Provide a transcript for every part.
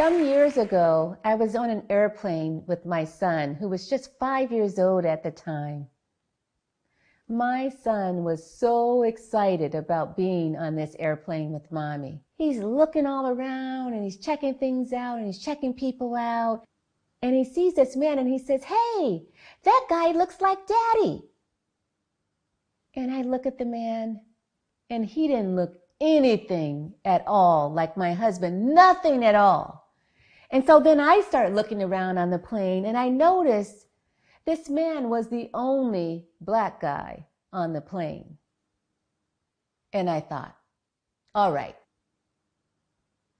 Some years ago, I was on an airplane with my son, who was just 5 years old at the time. My son was so excited about being on this airplane with mommy. He's looking all around and he's checking things out and he's checking people out. And he sees this man and he says, "Hey, that guy looks like Daddy." And I look at the man and he didn't look anything at all like my husband, nothing at all. And so then I start looking around on the plane and I noticed this man was the only black guy on the plane. And I thought, all right,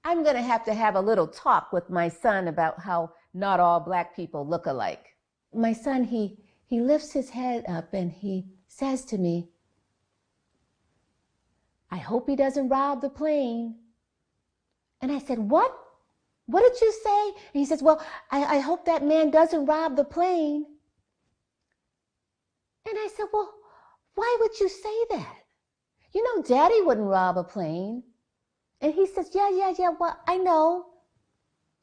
I'm going to have a little talk with my son about how not all black people look alike. My son, he lifts his head up and he says to me, "I hope he doesn't rob the plane." And I said, "What? What did you say?" And he says, "Well, I hope that man doesn't rob the plane." And I said, "Well, why would you say that? You know, Daddy wouldn't rob a plane." And he says, yeah, well, I know.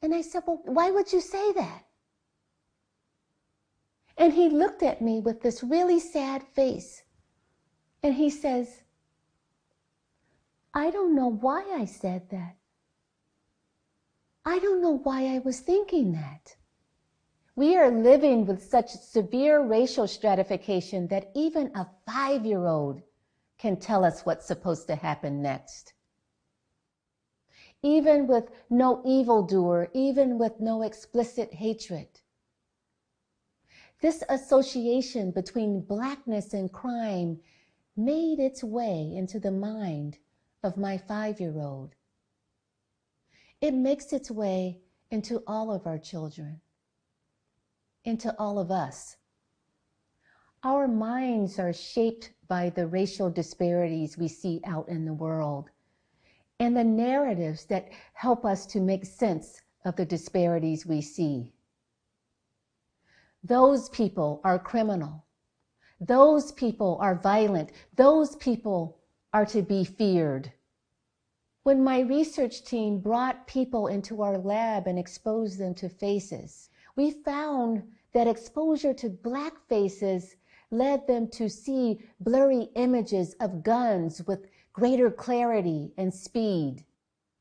And I said, "Well, why would you say that?" And he looked at me with this really sad face. And he says, "I don't know why I said that. I don't know why I was thinking that." We are living with such severe racial stratification that even a 5-year-old can tell us what's supposed to happen next. Even with no evildoer, even with no explicit hatred. This association between blackness and crime made its way into the mind of my 5-year-old. It makes its way into all of our children, into all of us. Our minds are shaped by the racial disparities we see out in the world and the narratives that help us to make sense of the disparities we see. Those people are criminal. Those people are violent. Those people are to be feared. When my research team brought people into our lab and exposed them to faces, we found that exposure to black faces led them to see blurry images of guns with greater clarity and speed.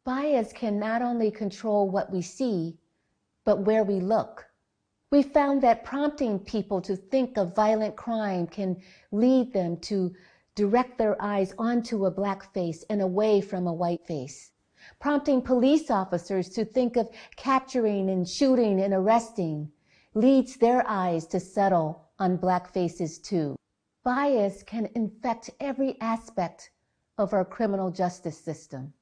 Bias can not only control what we see, but where we look. We found that prompting people to think of violent crime can lead them to direct their eyes onto a black face and away from a white face. Prompting police officers to think of capturing and shooting and arresting leads their eyes to settle on black faces too. Bias can infect every aspect of our criminal justice system.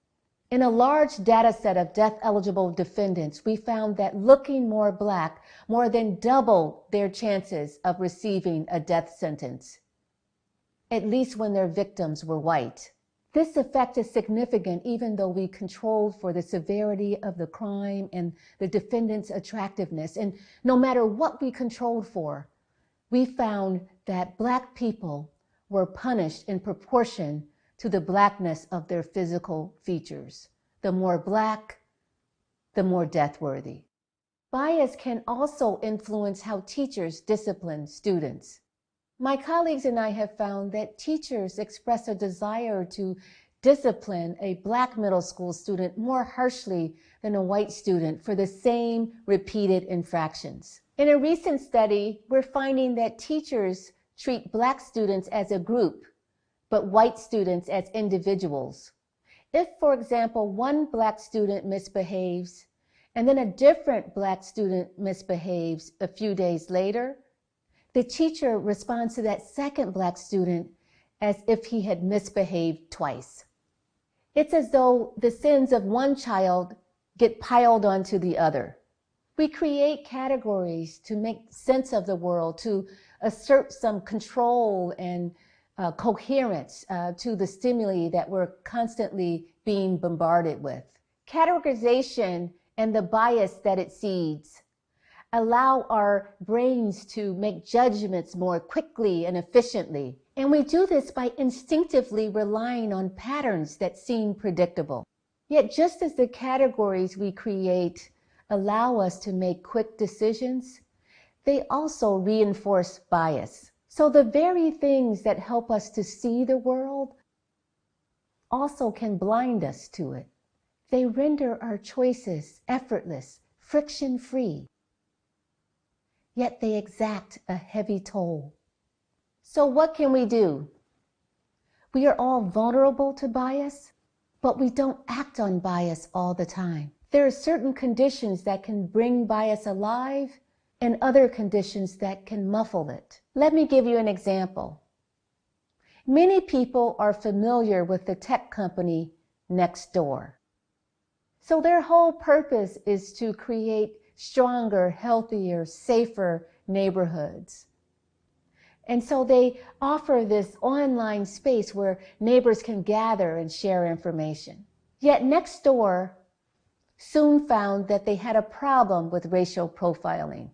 In a large data set of death-eligible defendants, we found that looking more black more than doubled their chances of receiving a death sentence, at least when their victims were white. This effect is significant even though we controlled for the severity of the crime and the defendant's attractiveness. And no matter what we controlled for, we found that black people were punished in proportion to the blackness of their physical features. The more black, the more death-worthy. Bias can also influence how teachers discipline students. My colleagues and I have found that teachers express a desire to discipline a black middle school student more harshly than a white student for the same repeated infractions. In a recent study, we're finding that teachers treat black students as a group, but white students as individuals. If, for example, one black student misbehaves, and then a different black student misbehaves a few days later, the teacher responds to that second black student as if he had misbehaved twice. It's as though the sins of one child get piled onto the other. We create categories to make sense of the world, to assert some control and coherence to the stimuli that we're constantly being bombarded with. Categorization and the bias that it seeds allow our brains to make judgments more quickly and efficiently. And we do this by instinctively relying on patterns that seem predictable. Yet just as the categories we create allow us to make quick decisions, they also reinforce bias. So the very things that help us to see the world also can blind us to it. They render our choices effortless, friction-free, yet they exact a heavy toll. So what can we do? We are all vulnerable to bias, but we don't act on bias all the time. There are certain conditions that can bring bias alive and other conditions that can muffle it. Let me give you an example. Many people are familiar with the tech company Nextdoor. So their whole purpose is to create stronger, healthier, safer neighborhoods. And so they offer this online space where neighbors can gather and share information. Yet Nextdoor soon found that they had a problem with racial profiling.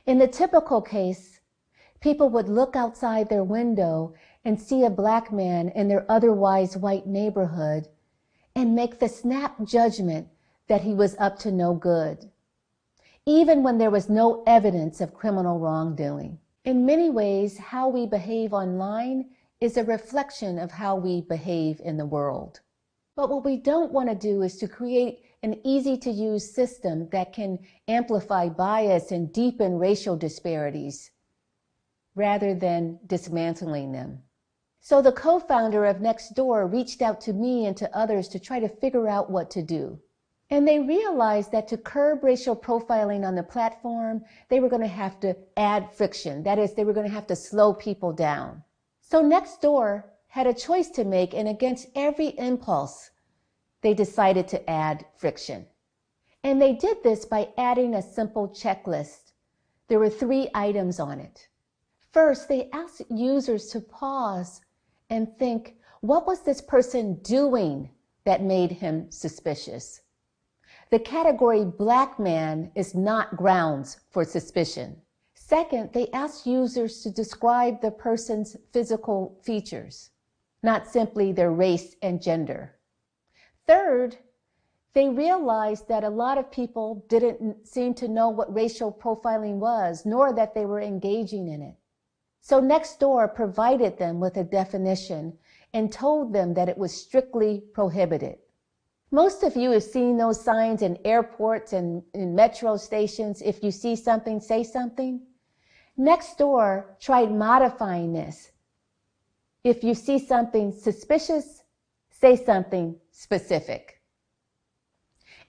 In the typical case, people would look outside their window and see a black man in their otherwise white neighborhood and make the snap judgment that he was up to no good, even when there was no evidence of criminal wrongdoing. In many ways, how we behave online is a reflection of how we behave in the world. But what we don't want to do is to create an easy-to-use system that can amplify bias and deepen racial disparities, rather than dismantling them. So the co-founder of Nextdoor reached out to me and to others to try to figure out what to do. And they realized that to curb racial profiling on the platform, they were going to have to add friction. That is, they were going to have to slow people down. So Nextdoor had a choice to make, and against every impulse, they decided to add friction. And they did this by adding a simple checklist. There were 3 items on it. First, they asked users to pause and think, what was this person doing that made him suspicious? The category black man is not grounds for suspicion. Second, they asked users to describe the person's physical features, not simply their race and gender. Third, they realized that a lot of people didn't seem to know what racial profiling was, nor that they were engaging in it. So Nextdoor provided them with a definition and told them that it was strictly prohibited. Most of you have seen those signs in airports and in metro stations, if you see something, say something. Nextdoor tried modifying this. If you see something suspicious, say something specific.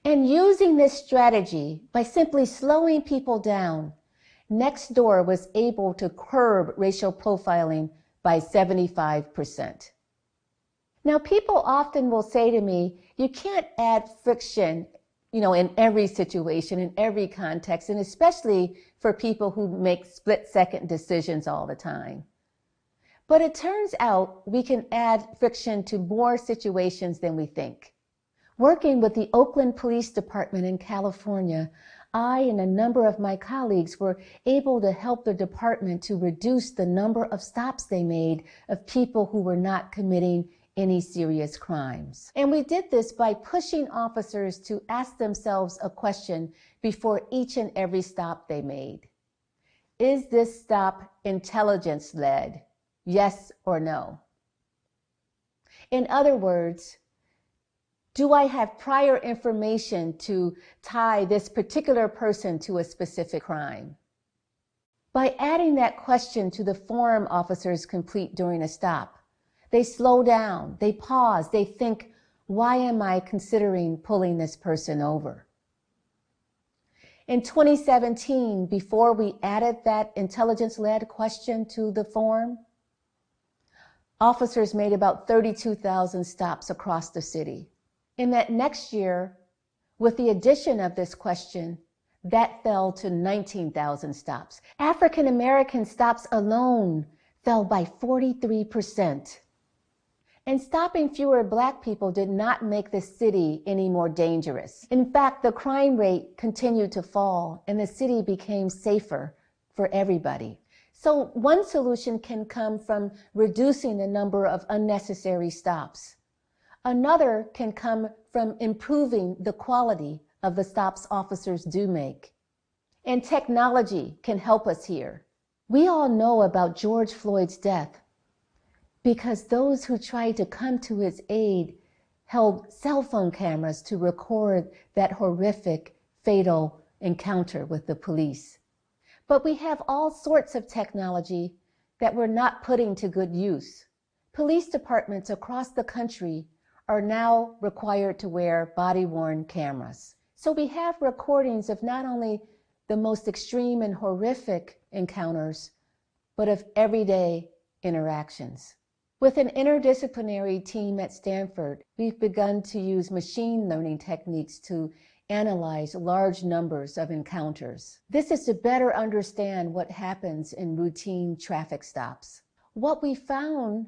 And using this strategy, by simply slowing people down, Nextdoor was able to curb racial profiling by 75%. Now, people often will say to me, you can't add friction, in every situation, in every context, and especially for people who make split-second decisions all the time. But it turns out we can add friction to more situations than we think. Working with the Oakland Police Department in California, I and a number of my colleagues were able to help the department to reduce the number of stops they made of people who were not committing any serious crimes. And we did this by pushing officers to ask themselves a question before each and every stop they made. Is this stop intelligence-led? Yes or no? In other words, do I have prior information to tie this particular person to a specific crime? By adding that question to the form officers complete during a stop, they slow down, they pause, they think, why am I considering pulling this person over? In 2017, before we added that intelligence-led question to the form, officers made about 32,000 stops across the city. In that next year, with the addition of this question, that fell to 19,000 stops. African American stops alone fell by 43%. And stopping fewer black people did not make the city any more dangerous. In fact, the crime rate continued to fall and the city became safer for everybody. So one solution can come from reducing the number of unnecessary stops. Another can come from improving the quality of the stops officers do make. And technology can help us here. We all know about George Floyd's death because those who tried to come to his aid held cell phone cameras to record that horrific, fatal encounter with the police. But we have all sorts of technology that we're not putting to good use. Police departments across the country are now required to wear body-worn cameras. So we have recordings of not only the most extreme and horrific encounters, but of everyday interactions. With an interdisciplinary team at Stanford, we've begun to use machine learning techniques to analyze large numbers of encounters. This is to better understand what happens in routine traffic stops. What we found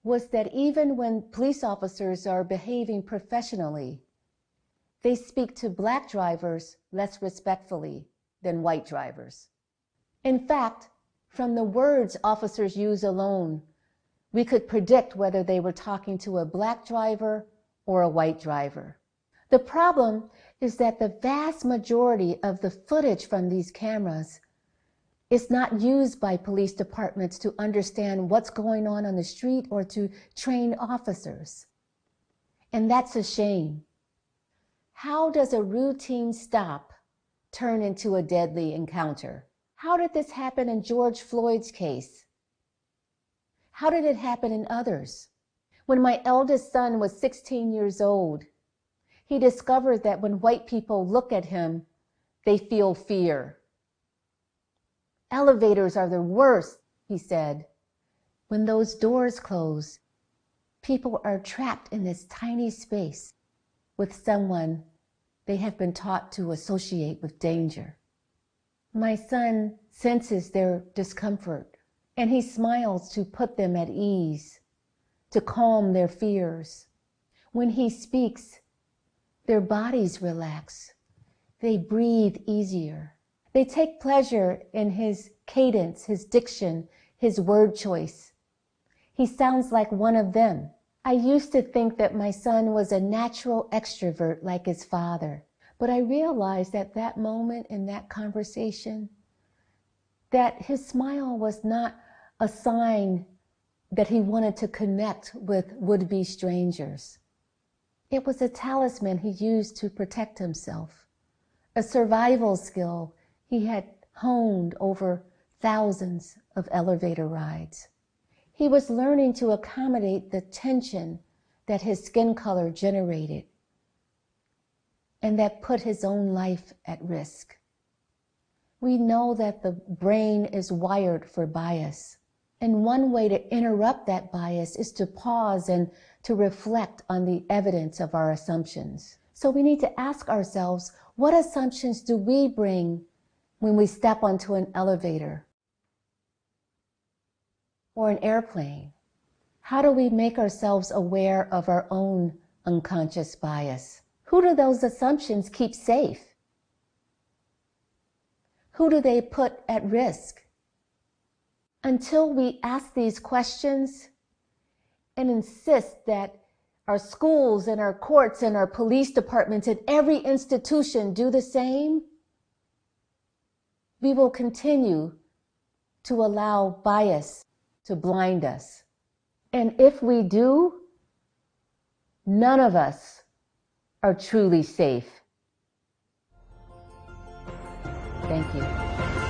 was that even when police officers are behaving professionally, they speak to Black drivers less respectfully than white drivers. In fact, from the words officers use alone, we could predict whether they were talking to a Black driver or a white driver. The problem is that the vast majority of the footage from these cameras is not used by police departments to understand what's going on the street or to train officers. And that's a shame. How does a routine stop turn into a deadly encounter? How did this happen in George Floyd's case? How did it happen in others? When my eldest son was 16 years old, he discovered that when white people look at him, they feel fear. Elevators are the worst, he said. When those doors close, people are trapped in this tiny space with someone they have been taught to associate with danger. My son senses their discomfort, and he smiles to put them at ease, to calm their fears. When he speaks, their bodies relax. They breathe easier. They take pleasure in his cadence, his diction, his word choice. He sounds like one of them. I used to think that my son was a natural extrovert like his father, but I realized at that moment in that conversation that his smile was not a sign that he wanted to connect with would-be strangers. It was a talisman he used to protect himself, a survival skill he had honed over thousands of elevator rides. He was learning to accommodate the tension that his skin color generated and that put his own life at risk. We know that the brain is wired for bias, and one way to interrupt that bias is to pause and to reflect on the evidence of our assumptions. So we need to ask ourselves, what assumptions do we bring when we step onto an elevator or an airplane? How do we make ourselves aware of our own unconscious bias? Who do those assumptions keep safe? Who do they put at risk? Until we ask these questions and insist that our schools and our courts and our police departments and every institution do the same, we will continue to allow bias to blind us. And if we do, none of us are truly safe. Thank you.